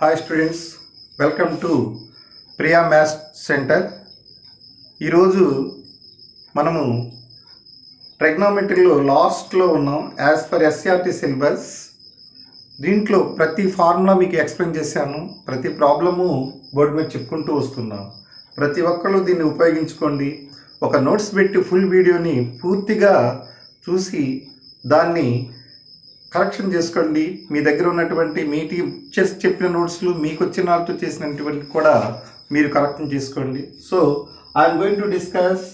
Hi students, welcome to Priya maths centre. ఈరోజు మనము ట్రిగ్నోమెట్రీలో లాస్ట్లో ఉన్నాం. యాజ్ పర్ ఎస్సిఆర్టీ సిలబస్ దీంట్లో ప్రతి ఫార్ములా మీకు ఎక్స్ప్లెయిన్ చేశాను. ప్రతి ప్రాబ్లము బోర్డు మీద చెప్పుకుంటూ వస్తున్నాం. ప్రతి ఒక్కరు దీన్ని ఉపయోగించుకోండి. ఒక నోట్స్ పెట్టి ఫుల్ వీడియోని పూర్తిగా చూసి దాన్ని కరెక్షన్ చేసుకోండి. మీ దగ్గర ఉన్నటువంటి మీ టీచర్స్ చెప్పిన నోట్స్లు మీకు వచ్చిన వాళ్ళతో చేసినటువంటి కూడా మీరు కరెక్షన్ చేసుకోండి. So I'm going to discuss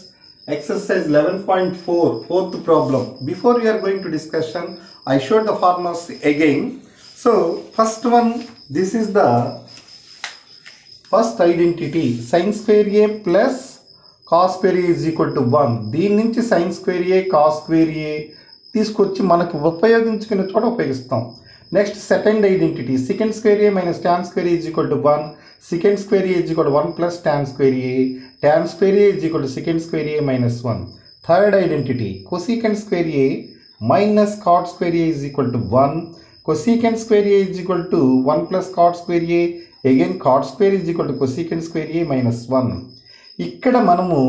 exercise 11.4 fourth problem. Before we are going to discussion, I showed the formulas again. So first one, this is the first identity, sin square a plus cos square a is equal to 1. దీని నుంచి sin square a cos square a తీసుకొచ్చి మనకు ఉపయోగించుకునే చోట ఉపయోగిస్తాం. Next second identity, secant square a minus tan square a is equal to 1. secant square a is equal to 1 plus tan square a. tan square a is equal to secant square a minus 1. Third identity, cosecant square a minus cot square a is equal to 1. cosecant square a is equal to 1 plus cot square a. Again cot square is equal to cosecant square a minus 1. ఇక్కడ మనము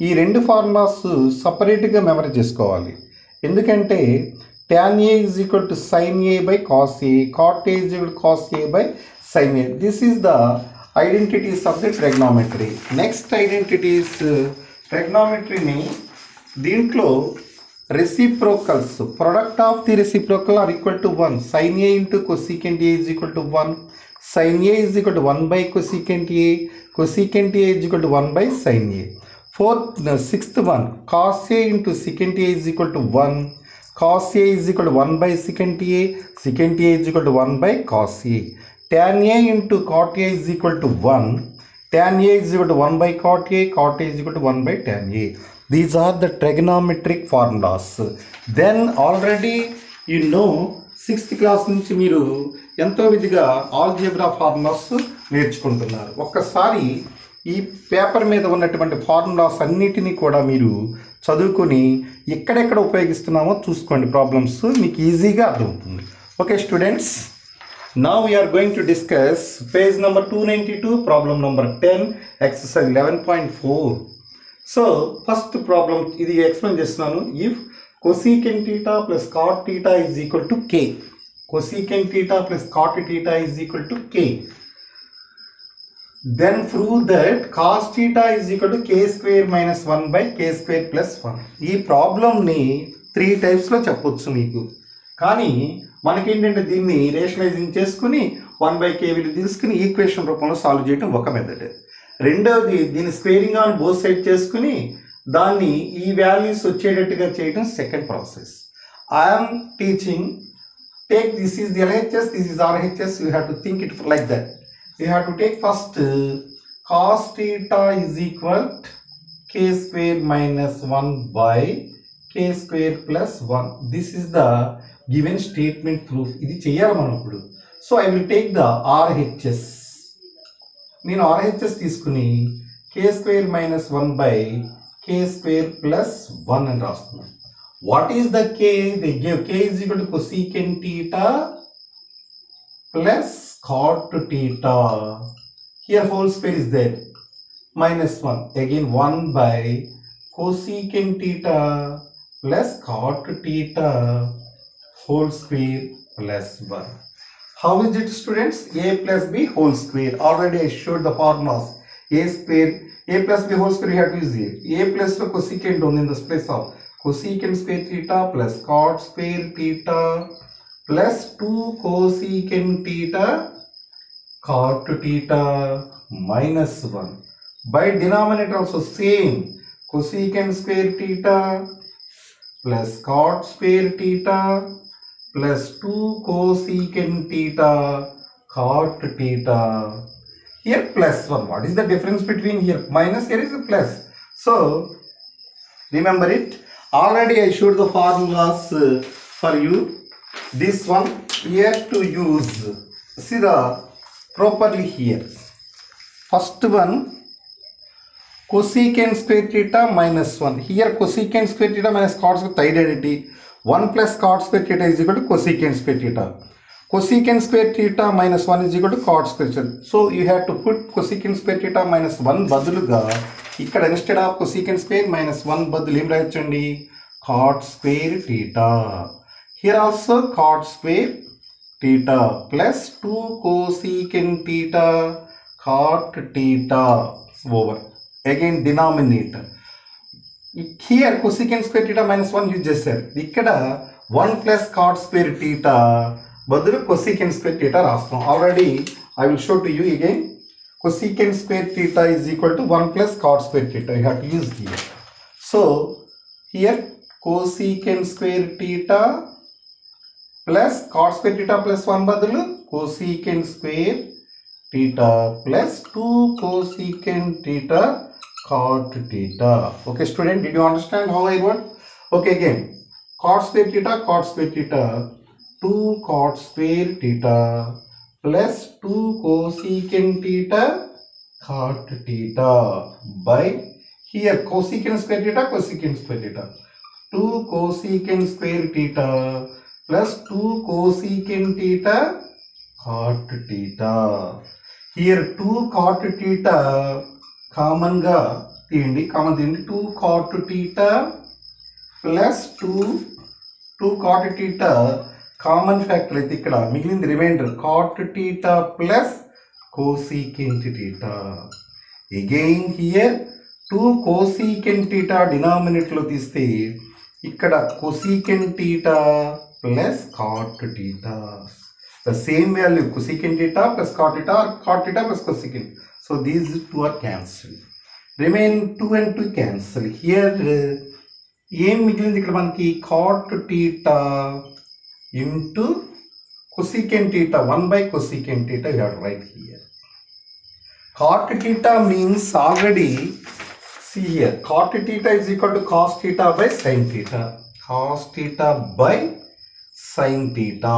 ఈ రెండు formulas సపరేట్గా memory చేసుకోవాలి. ఎందుకంటే tan a is equal to sin a by cos a, cot a is equal to cos a by sin a. This is the identities of the trigonometry. Next identity is trigonometry ni దీంట్లో reciprocals, product of the reciprocal are equal to 1. sin a into cosecant a is equal to 1. sin a is equal to 1 by cosecant a. cosecant a is equal to 1 by sin a. Sixth one, cos a into secant a is equal to 1. cos a is equal to 1 by secant a. secant a is equal to 1 by cos a. tan a into cot a is equal to 1. tan a is equal to 1 by cot a. cot a is equal to 1 by tan a. These are the trigonometric formulas. Then already you know 6th class నుంచి మీరు ఎంతో విధిగా algebra formulas నేర్చుకుంటున్నారు. ఒక్కసారి ఈ paper మీద ఉన్నటువంటి formulas అన్నిటినీ కూడా మీరు చదువుకొని ఎక్కడెక్కడ ఉపయోగిస్తున్నామో చూసుకోండి. ప్రాబ్లమ్స్ మీకు ఈజీగా అర్థమవుతుంది. Okay students, now we are going to discuss page number 292, problem number 10, exercise 11.4. so first problem ఇది ఎక్స్ప్లెయిన్ చేస్తున్నాను. if cosecant theta plus cot theta is equal to k, cosecant theta plus cot theta is equal to k, then prove that cos theta is equal to k square minus 1 by k square plus 1. ఈ ప్రాబ్లంని 3 టైప్స్లో చెప్పొచ్చు మీకు. కానీ మనకేంటంటే దీన్ని rationalising చేసుకుని 1 by k విలువ తీసుకుని equation రూపంలో సాల్వ్ చేయడం ఒక మెథడ్. రెండవది దీన్ని స్క్వేరింగ్ ఆన్ బోత్ సైడ్ చేసుకుని దాన్ని ఈ వాల్యూస్ వచ్చేటట్టుగా చేయడం second process. I'm teaching, take this is the LHS, this is RHS, you have to think it like that. You have to take first cos theta is equal to k square minus 1 by k square plus 1. This is the given statement proof. ఇది చేయాలి మనం ఇప్పుడు. So I will take the RHS. నేను RHS తీసుకుని k square minus 1 by k square plus 1 అని రాస్తున్నాను. What is the k? They give k is equal to cosecant theta plus cot theta. Here whole square is there, minus 1. Again 1 by cosecant theta plus cot theta whole square plus 1. How is it students? A plus b whole square. Already I showed the formulas. A square, a plus b whole square you have to use here. A plus the cosecant on in the place of cosecant square theta plus cot square theta plus 2 cosecant theta cot theta minus 1 by denominator also same, cosecant square theta plus cot square theta plus 2 cosecant theta cot theta. Here plus 1. What is the difference between here minus, here is a plus. So remember it. Already I showed the formulas for you. This one we have to use, see the properly here. First one, cosecant square theta minus 1. Here cosecant square theta minus cot square theta identity. 1 plus cot square theta is equal to cosecant square theta. cosecant square theta minus 1 is equal to cot square theta. So you have to put cosecant square theta minus 1 బదులుగా ఇక్కడ instead of cosecant square minus 1 బదులు ఏం రాయొచ్చండి, cot square theta. Here also cot square theta plus 2 cosecant theta cot theta over again denominator. Here cosecant square theta minus 1 use చేశారు, ఇక్కడ 1 plus cot square theta బదులు cosecant square theta రాస్తాం. Already I will show to you again. Cosecant square theta is equal to 1 plus cot square theta. You have to use here. So here cosecant square theta plus cot square theta plus 1 బదులు cosecant square theta plus 2 cosecant theta cot theta. Okay student, did you understand how I wrote? Okay, again cot square theta 2 cot square theta plus 2 cosecant theta cot theta by here cosecant square theta 2 cosecant square theta plus 2 cosecant theta cot theta. Here 2 cot theta common గా తీయండి, 2 cot theta plus 2 cot theta common factor అయితే ఇక్కడ మిగిలింది remainder cot theta plus cosecant theta. Again here 2 cosecant theta డినామినేటర్లో తీస్తే ఇక్కడ cosecant theta plus cot theta. The same value cosecant theta plus cot theta or cot theta plus cosecant. So these two are cancelled. Remain 2 and 2 cancel. Here ఏం మిగిలింది ఇక్కడ మనకి cot theta into cosecant theta 1 by cosecant theta you have to write here. Cot theta means already see here cot theta is equal to cos theta by sin theta. Cos theta by sin theta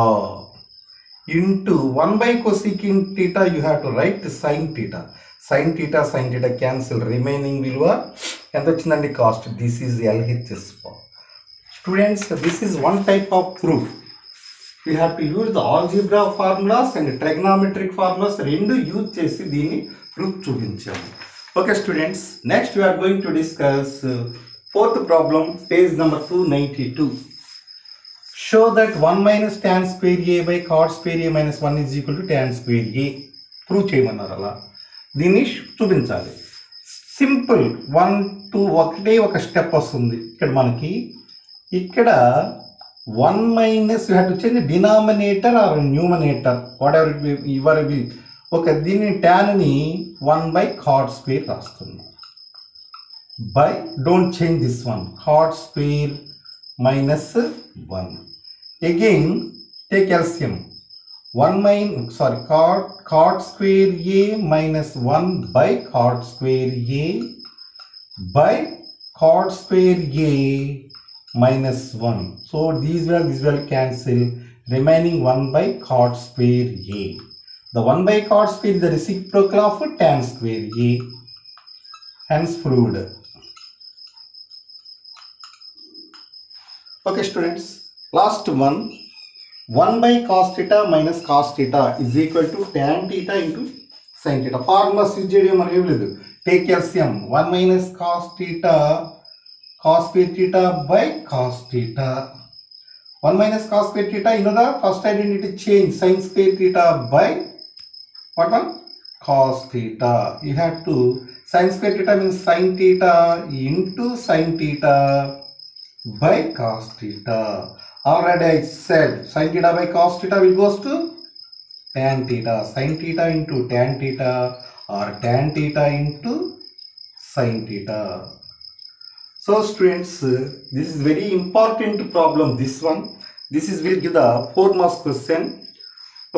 into 1 by cosecant theta you have to write sin theta. Sin theta cancel, remaining విలువ ఎంత వచ్చిందండి cost. This is LHS form. Students, this is one type of proof. We have to use the algebra formulas and trigonometric formulas రెండు use చేసి దీన్ని proof చూపించాము. Okay students, next we are going to discuss fourth problem, page number 292. Show that 1 minus tan square a by cot square a minus 1 is equal to tan square a. Prove చేయమన్నారు, అలా దీన్ని చూపించాలి. Simple 1 2 ఒకటే ఒక step వస్తుంది. ఇక్కడ మనకి ఇక్కడ 1 minus you have to change the denominator or numerator, whatever it will, your will. Okay, దీన్ని tan ని 1 by cot square రాస్తున్నాం. By don't change this one, cot square minus 1. Again take LCM. Cot square a minus 1 by cot square a by cot square a minus 1. So these will cancel, remaining 1 by cot square a. The 1 by cot square is the reciprocal of tan square a, hence proved. Okay students, last one, 1 by cos theta minus cos theta is equal to tan theta into sin theta. Formulas use చేయడం మనం ఏం లేదు. Take LCM, 1 minus cos theta cos square theta by cos theta. 1 minus cos square theta, you know the first identity change, sin square theta by what one? Cos theta. You have to, sin square theta means sin theta into sin theta by cos theta. Already I said sin theta by cos theta will goes to tan theta. Sin theta into tan theta or tan theta into sin theta. So students, this is very important problem, this one. This is will give the 4 marks question.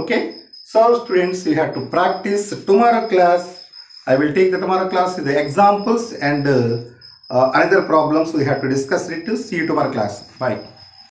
Okay. So students, you have to practice. Tomorrow class, I will take the tomorrow class with the examples and another problems we have to discuss it. See you tomorrow class. Bye.